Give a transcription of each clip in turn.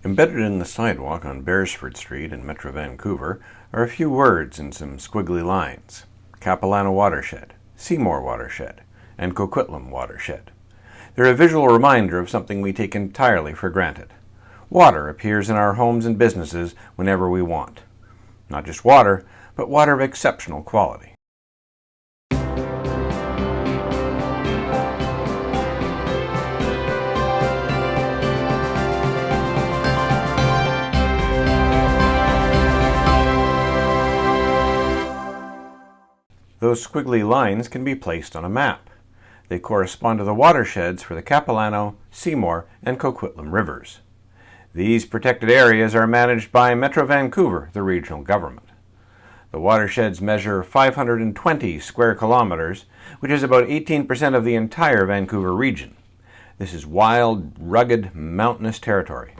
Embedded in the sidewalk on Beresford Street in Metro Vancouver are a few words and some squiggly lines. Capilano Watershed, Seymour Watershed, and Coquitlam Watershed. They're a visual reminder of something we take entirely for granted. Water appears in our homes and businesses whenever we want. Not just water, but water of exceptional quality. Those squiggly lines can be placed on a map. They correspond to the watersheds for the Capilano, Seymour, and Coquitlam rivers. These protected areas are managed by Metro Vancouver, the regional government. The watersheds measure 520 square kilometers, which is about 18% of the entire Vancouver region. This is wild, rugged, mountainous territory.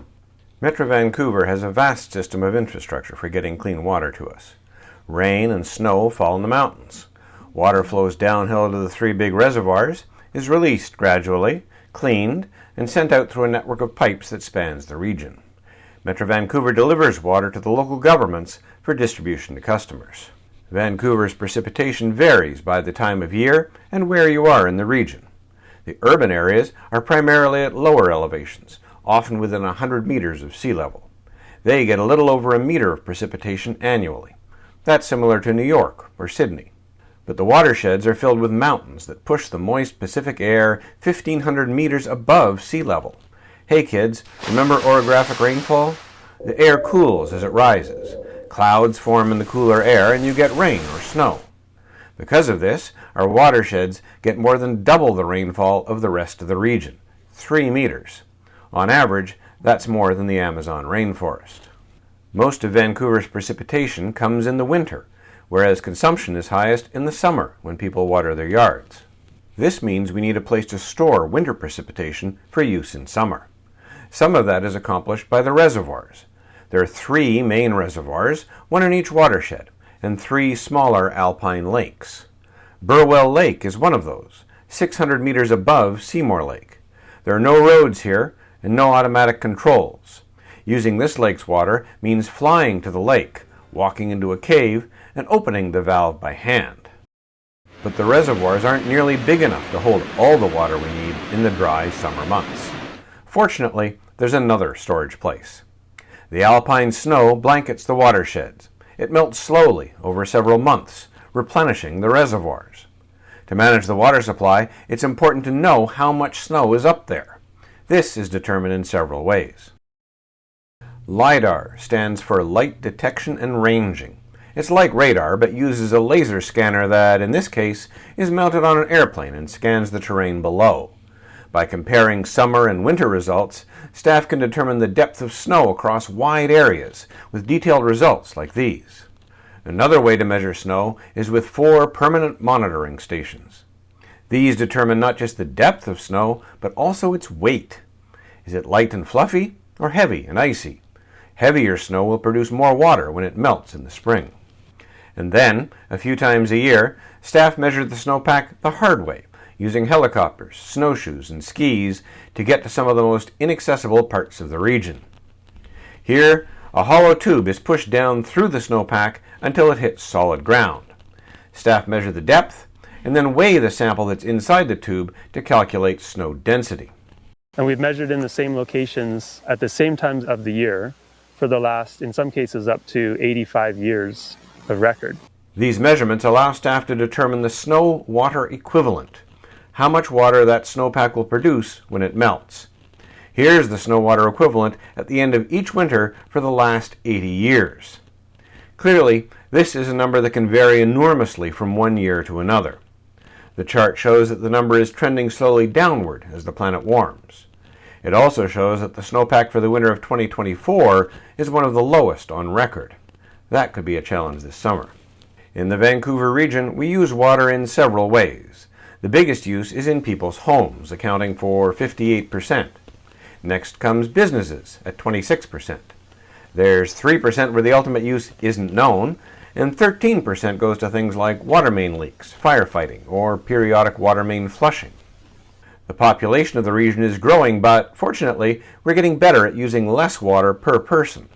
Metro Vancouver has a vast system of infrastructure for getting clean water to us. Rain and snow fall in the mountains. Water flows downhill to the three big reservoirs, is released gradually, cleaned, and sent out through a network of pipes that spans the region. Metro Vancouver delivers water to the local governments for distribution to customers. Vancouver's precipitation varies by the time of year and where you are in the region. The urban areas are primarily at lower elevations, often within 100 meters of sea level. They get a little over a meter of precipitation annually. That's similar to New York or Sydney. But the watersheds are filled with mountains that push the moist Pacific air 1,500 meters above sea level. Hey kids, remember orographic rainfall? The air cools as it rises. Clouds form in the cooler air and you get rain or snow. Because of this, our watersheds get more than double the rainfall of the rest of the region, 3 meters. On average, that's more than the Amazon rainforest. Most of Vancouver's precipitation comes in the winter, whereas consumption is highest in the summer when people water their yards. This means we need a place to store winter precipitation for use in summer. Some of that is accomplished by the reservoirs. There are 3 main reservoirs, one in each watershed, and 3 smaller alpine lakes. Burwell Lake is one of those, 600 meters above Seymour Lake. There are no roads here and no automatic controls. Using this lake's water means flying to the lake, walking into a cave, and opening the valve by hand. But the reservoirs aren't nearly big enough to hold all the water we need in the dry summer months. Fortunately, there's another storage place. The alpine snow blankets the watersheds. It melts slowly over several months, replenishing the reservoirs. To manage the water supply, it's important to know how much snow is up there. This is determined in several ways. LIDAR stands for Light Detection and Ranging. It's like radar, but uses a laser scanner that, in this case, is mounted on an airplane and scans the terrain below. By comparing summer and winter results, staff can determine the depth of snow across wide areas, with detailed results like these. Another way to measure snow is with 4 permanent monitoring stations. These determine not just the depth of snow, but also its weight. Is it light and fluffy, or heavy and icy? Heavier snow will produce more water when it melts in the spring. And then, a few times a year, staff measure the snowpack the hard way, using helicopters, snowshoes, and skis to get to some of the most inaccessible parts of the region. Here, a hollow tube is pushed down through the snowpack until it hits solid ground. Staff measure the depth, and then weigh the sample that's inside the tube to calculate snow density. And we've measured in the same locations at the same times of the year for the last, in some cases, up to 85 years of record. These measurements allow staff to determine the snow-water equivalent, how much water that snowpack will produce when it melts. Here's the snow-water equivalent at the end of each winter for the last 80 years. Clearly, this is a number that can vary enormously from one year to another. The chart shows that the number is trending slowly downward as the planet warms. It also shows that the snowpack for the winter of 2024 is one of the lowest on record. That could be a challenge this summer. In the Vancouver region, we use water in several ways. The biggest use is in people's homes, accounting for 58%. Next comes businesses at 26%. There's 3% where the ultimate use isn't known, and 13% goes to things like water main leaks, firefighting, or periodic water main flushing. The population of the region is growing, but fortunately, we're getting better at using less water per person.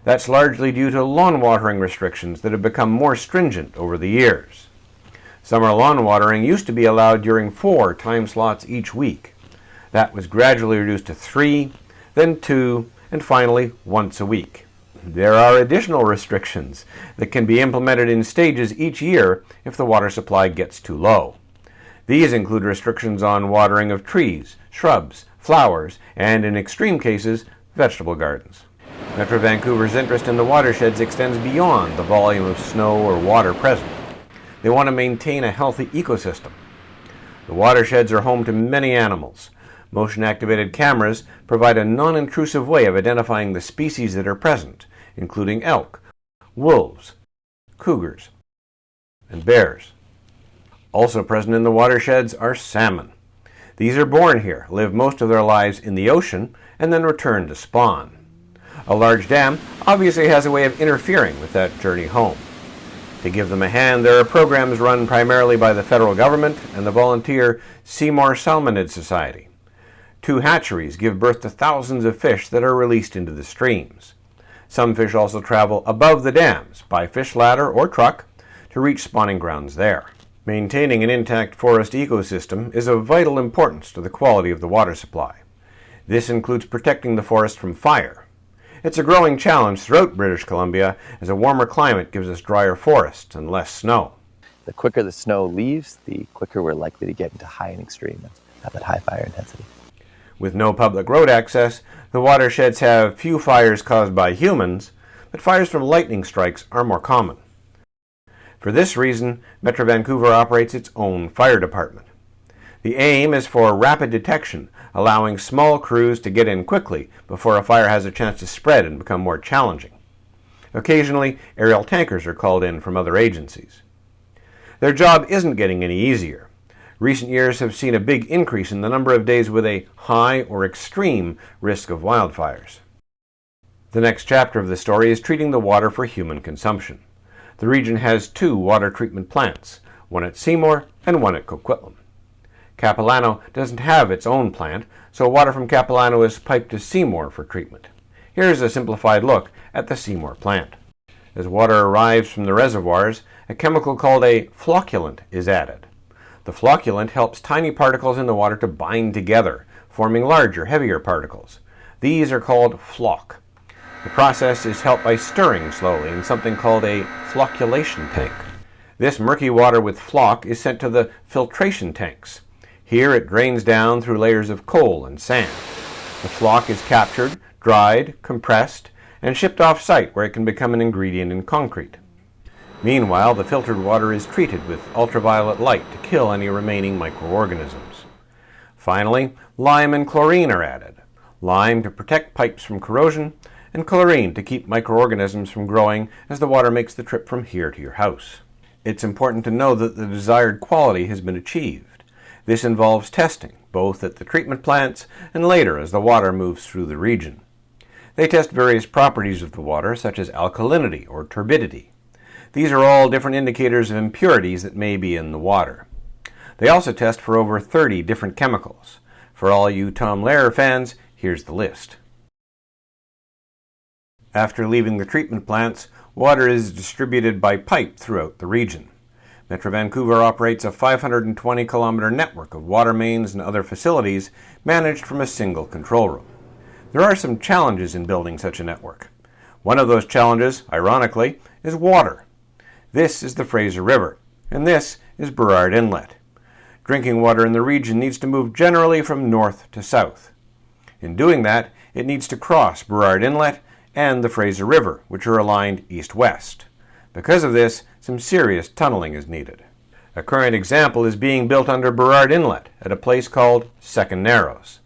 That's largely due to lawn watering restrictions that have become more stringent over the years. Summer lawn watering used to be allowed during 4 time slots each week. That was gradually reduced to 3, then 2, and finally once a week. There are additional restrictions that can be implemented in stages each year if the water supply gets too low. These include restrictions on watering of trees, shrubs, flowers, and in extreme cases, vegetable gardens. Metro Vancouver's interest in the watersheds extends beyond the volume of snow or water present. They want to maintain a healthy ecosystem. The watersheds are home to many animals. Motion-activated cameras provide a non-intrusive way of identifying the species that are present, including elk, wolves, cougars, and bears. Also present in the watersheds are salmon. These are born here, live most of their lives in the ocean, and then return to spawn. A large dam obviously has a way of interfering with that journey home. To give them a hand, there are programs run primarily by the federal government and the volunteer Seymour Salmonid Society. 2 hatcheries give birth to thousands of fish that are released into the streams. Some fish also travel above the dams by fish ladder or truck to reach spawning grounds there. Maintaining an intact forest ecosystem is of vital importance to the quality of the water supply. This includes protecting the forest from fire. It's a growing challenge throughout British Columbia as a warmer climate gives us drier forests and less snow. The quicker the snow leaves, the quicker we're likely to get into high and extreme and have that high fire intensity. With no public road access, the watersheds have few fires caused by humans, but fires from lightning strikes are more common. For this reason, Metro Vancouver operates its own fire department. The aim is for rapid detection, allowing small crews to get in quickly before a fire has a chance to spread and become more challenging. Occasionally, aerial tankers are called in from other agencies. Their job isn't getting any easier. Recent years have seen a big increase in the number of days with a high or extreme risk of wildfires. The next chapter of the story is treating the water for human consumption. The region has 2 water treatment plants, one at Seymour and one at Coquitlam. Capilano doesn't have its own plant, so water from Capilano is piped to Seymour for treatment. Here's a simplified look at the Seymour plant. As water arrives from the reservoirs, a chemical called a flocculant is added. The flocculant helps tiny particles in the water to bind together, forming larger, heavier particles. These are called floc. The process is helped by stirring slowly in something called a flocculation tank. This murky water with floc is sent to the filtration tanks. Here it drains down through layers of coal and sand. The floc is captured, dried, compressed, and shipped off-site where it can become an ingredient in concrete. Meanwhile, the filtered water is treated with ultraviolet light to kill any remaining microorganisms. Finally, lime and chlorine are added. Lime to protect pipes from corrosion, and chlorine to keep microorganisms from growing as the water makes the trip from here to your house. It's important to know that the desired quality has been achieved. This involves testing, both at the treatment plants and later as the water moves through the region. They test various properties of the water, such as alkalinity or turbidity. These are all different indicators of impurities that may be in the water. They also test for over 30 different chemicals. For all you Tom Lehrer fans, here's the list. After leaving the treatment plants, water is distributed by pipe throughout the region. Metro Vancouver operates a 520-kilometer network of water mains and other facilities managed from a single control room. There are some challenges in building such a network. One of those challenges, ironically, is water. This is the Fraser River, and this is Burrard Inlet. Drinking water in the region needs to move generally from north to south. In doing that, it needs to cross Burrard Inlet and the Fraser River, which are aligned east-west. Because of this, some serious tunneling is needed. A current example is being built under Burrard Inlet at a place called Second Narrows.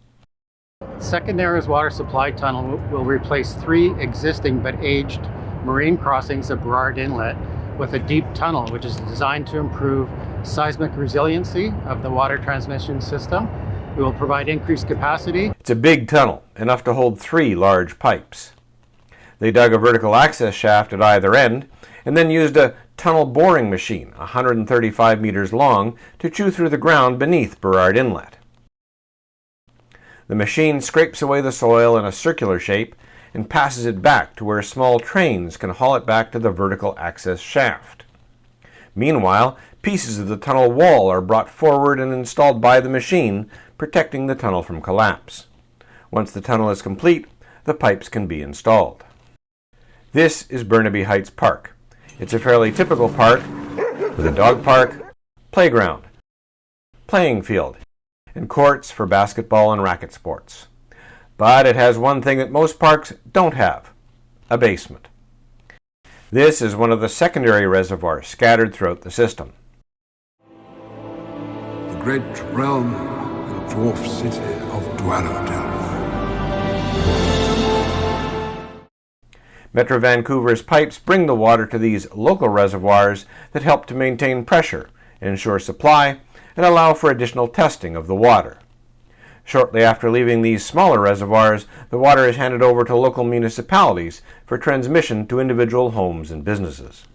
Second Narrows Water Supply Tunnel will replace 3 existing but aged marine crossings at Burrard Inlet with a deep tunnel which is designed to improve seismic resiliency of the water transmission system. It will provide increased capacity. It's a big tunnel, enough to hold 3 large pipes. They dug a vertical access shaft at either end and then used a tunnel boring machine 135 meters long to chew through the ground beneath Burrard Inlet. The machine scrapes away the soil in a circular shape and passes it back to where small trains can haul it back to the vertical access shaft. Meanwhile, pieces of the tunnel wall are brought forward and installed by the machine, protecting the tunnel from collapse. Once the tunnel is complete, the pipes can be installed. This is Burnaby Heights Park. It's a fairly typical park with a dog park, playground, playing field, and courts for basketball and racket sports. But it has one thing that most parks don't have: a basement. This is one of the secondary reservoirs scattered throughout the system. The great realm and dwarf city of Dwarrowdelf. Metro Vancouver's pipes bring the water to these local reservoirs that help to maintain pressure, ensure supply, and allow for additional testing of the water. Shortly after leaving these smaller reservoirs, the water is handed over to local municipalities for transmission to individual homes and businesses.